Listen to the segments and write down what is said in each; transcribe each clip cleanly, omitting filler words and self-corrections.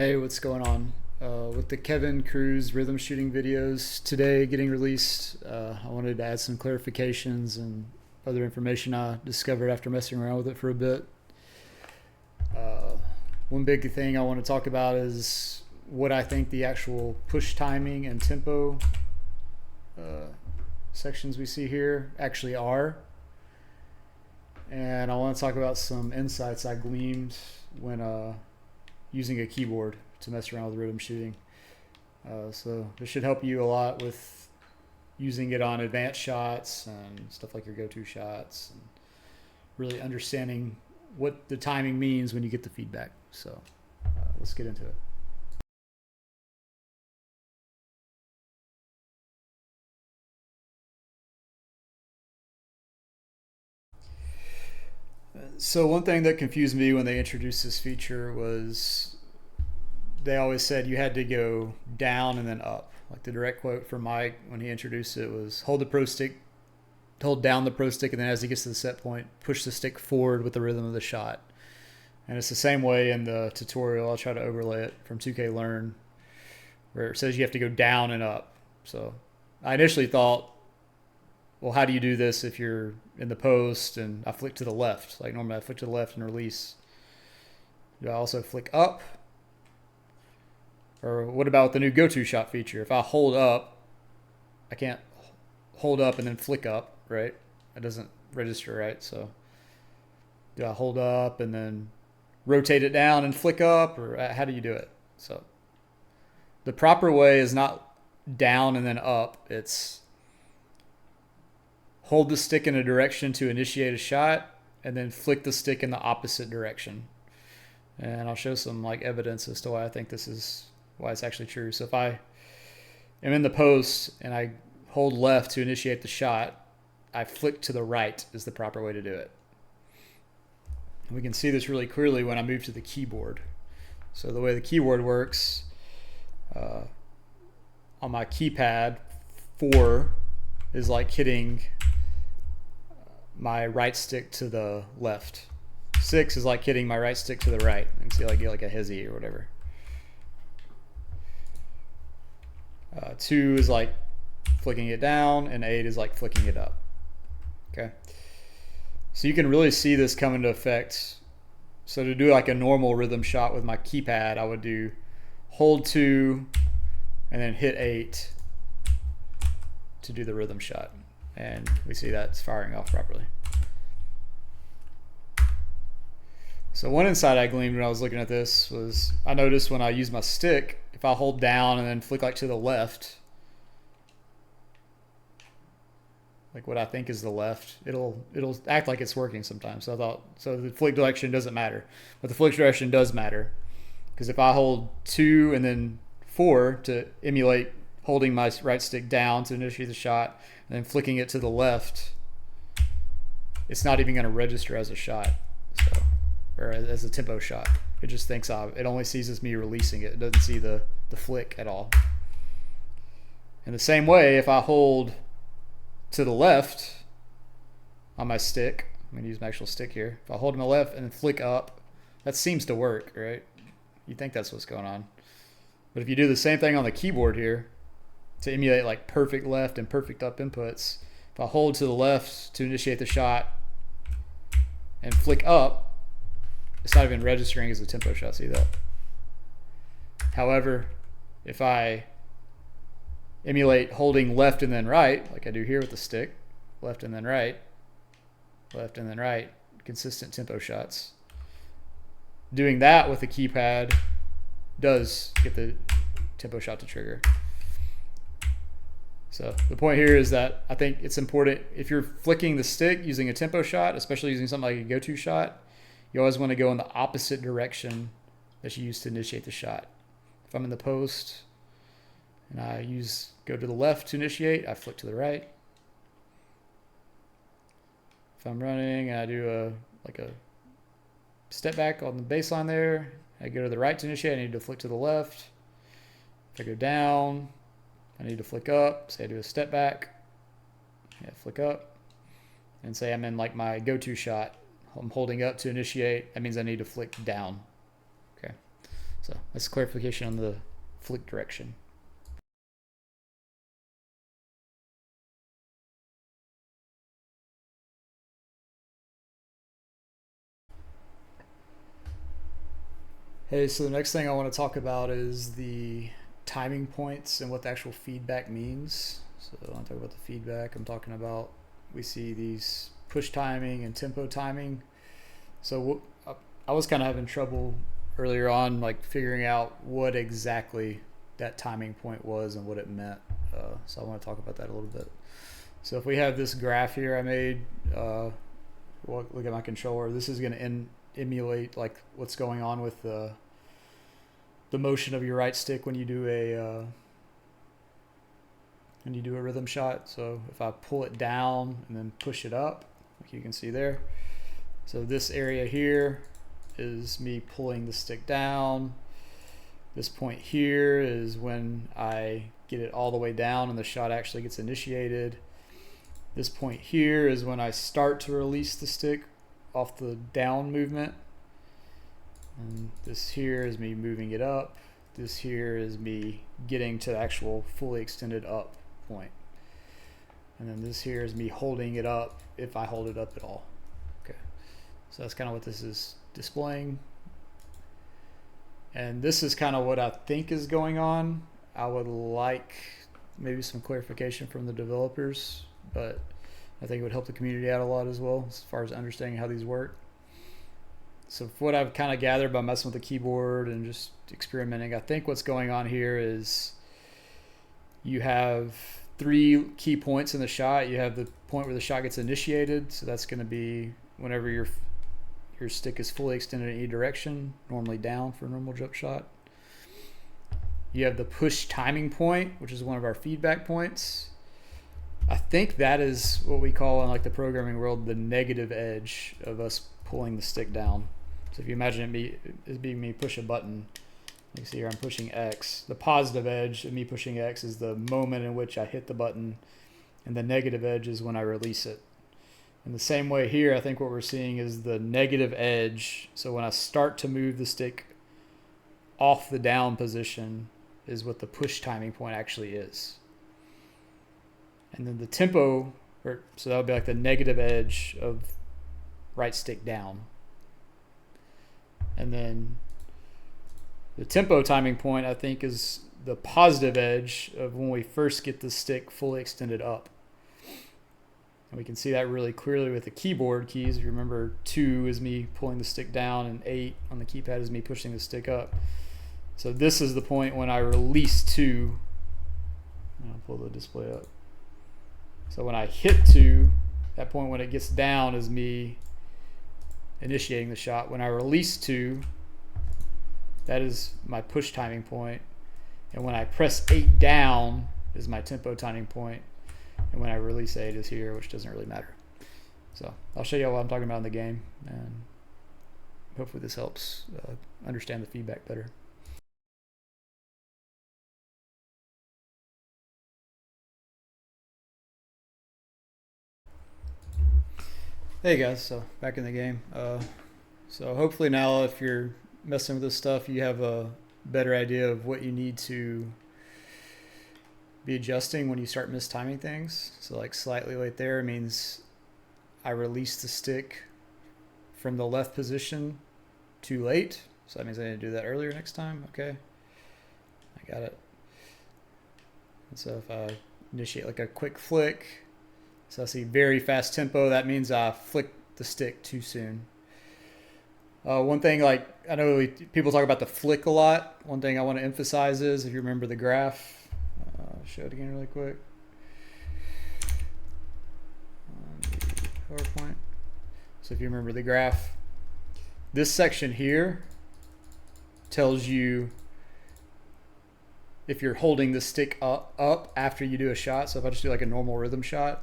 Hey, what's going on? With the Kevin Cruz rhythm shooting videos today getting released, I wanted to add some clarifications and other information I discovered after messing around with it for a bit. Uh, One big thing I want to talk about is what I think the actual push timing and tempo uh, sections we see here actually are. And I want to talk about some insights I gleaned when using a keyboard to mess around with rhythm shooting. So this should help you a lot with using it on advanced shots and stuff like your go-to shots, and really understanding what the timing means when you get the feedback. So let's get into it. So one thing that confused me when they introduced this feature was they always said you had to go down and then up. Like the direct quote from Mike when he introduced it was hold down the pro stick, and then as he gets to the set point, push the stick forward with the rhythm of the shot. And it's the same way in the tutorial. I'll try to overlay it from 2K Learn, where it says you have to go down and up. So I initially thought, well, how do you do this if you're in the post and I flick to the left? Like normally I flick to the left and release. Do I also flick up? Or what about the new go-to shot feature? If I hold up, I can't hold up and then flick up, right? It doesn't register, right? So do I hold up and then rotate it down and flick up, or how do you do it? So the proper way is not down and then up. It's hold the stick in a direction to initiate a shot and then flick the stick in the opposite direction. And I'll show some like evidence as to why I think this is why it's actually true. So if I am in the post and I hold left to initiate the shot, I flick to the right is the proper way to do it. And we can see this really clearly when I move to the keyboard. So the way the keyboard works, on my keypad, 4 is like hitting my right stick to the left. 6 is like hitting my right stick to the right. You can see like get like a hezzy or whatever. 2 is like flicking it down, and 8 is like flicking it up. Okay. So you can really see this come into effect. So to do like a normal rhythm shot with my keypad, I would do hold 2 and then hit 8 to do the rhythm shot. And we see that's firing off properly. So one insight I gleaned when I was looking at this was I noticed when I use my stick, if I hold down and then flick like to the left, like what I think is the left, it'll act like it's working sometimes. So I thought, so the flick direction doesn't matter, but the flick direction does matter, because if I hold 2 and then 4 to emulate holding my right stick down to initiate the shot and then flicking it to the left, it's not even going to register as a shot, so, or as a tempo shot. It just thinks it only sees as me releasing it. It doesn't see the flick at all. In the same way, if I hold to the left on my stick, I'm going to use my actual stick here. If I hold my left and then flick up, that seems to work, right? You think that's what's going on. But if you do the same thing on the keyboard here to emulate like perfect left and perfect up inputs, if I hold to the left to initiate the shot and flick up, it's not even registering as a tempo shot. See that? However, if I emulate holding left and then right, like I do here with the stick, left and then right, consistent tempo shots, doing that with the keypad does get the tempo shot to trigger. So the point here is that I think it's important, if you're flicking the stick using a tempo shot, especially using something like a go-to shot, you always want to go in the opposite direction that you use to initiate the shot. If I'm in the post and I go to the left to initiate, I flick to the right. If I'm running and I do a step back on the baseline there, I go to the right to initiate, I need to flick to the left. If I go down, I need to flick up. Say I do a step back, flick up. And say I'm in like my go-to shot, I'm holding up to initiate, that means I need to flick down. Okay, So that's clarification on the flick direction. Hey, so the next thing I want to talk about is the timing points and what the actual feedback means. So I want to talk about the feedback. I'm talking about, we see these push timing and tempo timing. So I was kind of having trouble earlier on, like figuring out what exactly that timing point was and what it meant. So I want to talk about that a little bit. So if we have this graph here I made, look at my controller. This is going to emulate like what's going on with the motion of your right stick when you do a rhythm shot. So if I pull it down and then push it up, like you can see there. So this area here is me pulling the stick down. This point here is when I get it all the way down and the shot actually gets initiated. This point here is when I start to release the stick off the down movement. And this here is me moving it up. This here is me getting to the actual fully extended up point. And then this here is me holding it up if I hold it up at all. Okay, so that's kind of what this is displaying. And this is kind of what I think is going on. I would like maybe some clarification from the developers, but I think it would help the community out a lot as well as far as understanding how these work. So what I've kind of gathered by messing with the keyboard and just experimenting, I think what's going on here is you have 3 key points in the shot. You have the point where the shot gets initiated, so that's going to be whenever your stick is fully extended in any direction, normally down for a normal jump shot. You have the push timing point, which is one of our feedback points. I think that is what we call in like the programming world the negative edge of us pulling the stick down. So if you imagine it being me push a button, you see here I'm pushing X. The positive edge of me pushing X is the moment in which I hit the button, and the negative edge is when I release it. In the same way here, I think what we're seeing is the negative edge. So when I start to move the stick off the down position is what the push timing point actually is. And then the tempo, so that would be like the negative edge of right stick down. And then the tempo timing point, I think, is the positive edge of when we first get the stick fully extended up. And we can see that really clearly with the keyboard keys. If you remember, 2 is me pulling the stick down, and 8 on the keypad is me pushing the stick up. So this is the point when I release 2. I'll pull the display up. So when I hit 2, that point when it gets down is me initiating the shot. When I release 2, that is my push timing point. And when I press 8 down is my tempo timing point. And when I release 8 is here, which doesn't really matter. So I'll show you what I'm talking about in the game, and hopefully this helps understand the feedback better. Hey guys, so back in the game. So hopefully now if you're messing with this stuff, you have a better idea of what you need to be adjusting when you start mistiming things. So like slightly late there means I release the stick from the left position too late. So that means I need to do that earlier next time. Okay, I got it. And so if I initiate like a quick flick, so I see very fast tempo, that means I flick the stick too soon. One thing, like I know people talk about the flick a lot. One thing I want to emphasize is, if you remember the graph, show it again really quick on the PowerPoint. So if you remember the graph, this section here tells you if you're holding the stick up after you do a shot. So if I just do like a normal rhythm shot,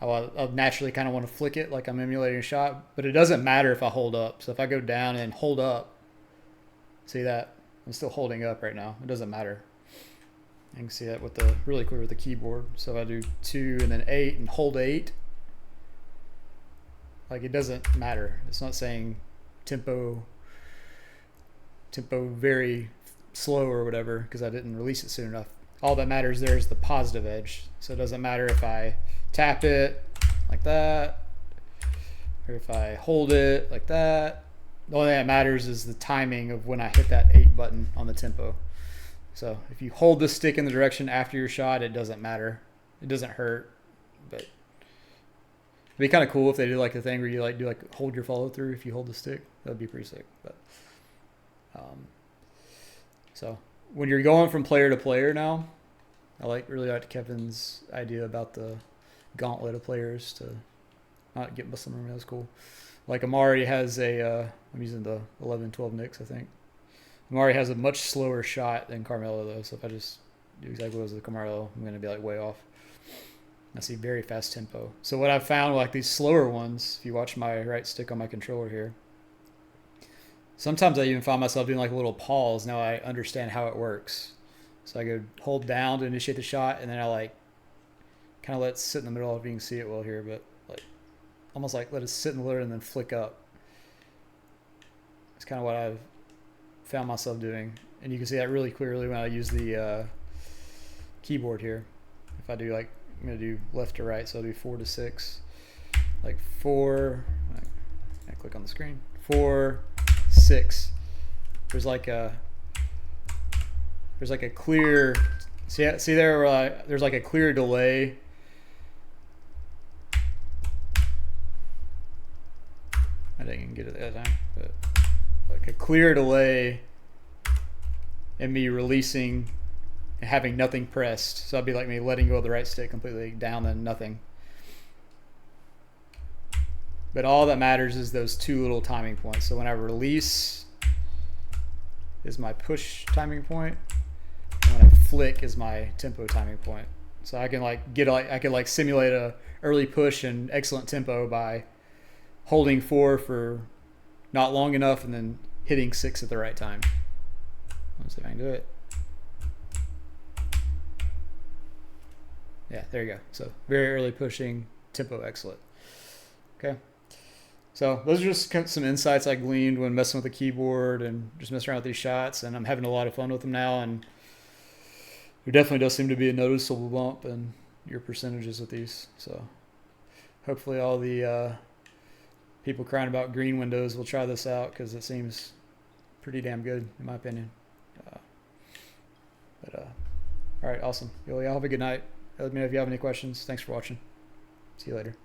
I'll naturally kind of want to flick it like I'm emulating a shot, but it doesn't matter if I hold up. So if I go down and hold up, see that? I'm still holding up right now. It doesn't matter. You can see that with the really clear with the keyboard. So if I do 2 and then 8 and hold 8, like it doesn't matter. It's not saying tempo tempo very slow or whatever because I didn't release it soon enough. All that matters there is the positive edge. So it doesn't matter if I tap it like that or if I hold it like that. The only thing that matters is the timing of when I hit that 8 button on the tempo. So if you hold the stick in the direction after your shot, it doesn't matter. It doesn't hurt, but it'd be kind of cool if they do like the thing where you like do like hold your follow through if you hold the stick. That'd be pretty sick. But so when you're going from player to player now, I really like Kevin's idea about the gauntlet of players to not get muscle memory. That was cool. Like Amari has I'm using the 11-12 Knicks, I think. Amari has a much slower shot than Carmelo though. So if I just do exactly what was the Carmelo, I'm going to be like way off. I see very fast tempo. So what I've found, like these slower ones, if you watch my right stick on my controller here, sometimes I even find myself doing like a little pause. Now I understand how it works. So I go hold down to initiate the shot, and then I like kind of let it sit in the middle. If you can see it well here, but like almost like let it sit in the middle and then flick up. It's kind of what I've found myself doing, and you can see that really clearly when I use the keyboard here. If I do like, I'm gonna do left to right, so I'll do 4 to 6, like 4. I click on the screen. 4, 6. There's like a clear. See there where there's like a clear delay. I didn't even get it that time, but like a clear delay in me releasing and having nothing pressed. So I'd be like me letting go of the right stick completely down and nothing. But all that matters is those 2 little timing points. So when I release is my push timing point, and when I flick is my tempo timing point. So I can I can simulate a early push and excellent tempo by holding 4 for not long enough and then hitting 6 at the right time. Let's see if I can do it. Yeah, there you go. So very early pushing, tempo excellent. Okay. So those are just some insights I gleaned when messing with the keyboard and just messing around with these shots, and I'm having a lot of fun with them now, and there definitely does seem to be a noticeable bump in your percentages with these. So hopefully all the people crying about green windows will try this out because it seems pretty damn good in my opinion. All right, awesome. Y'all have a good night. Let me know if you have any questions. Thanks for watching. See you later.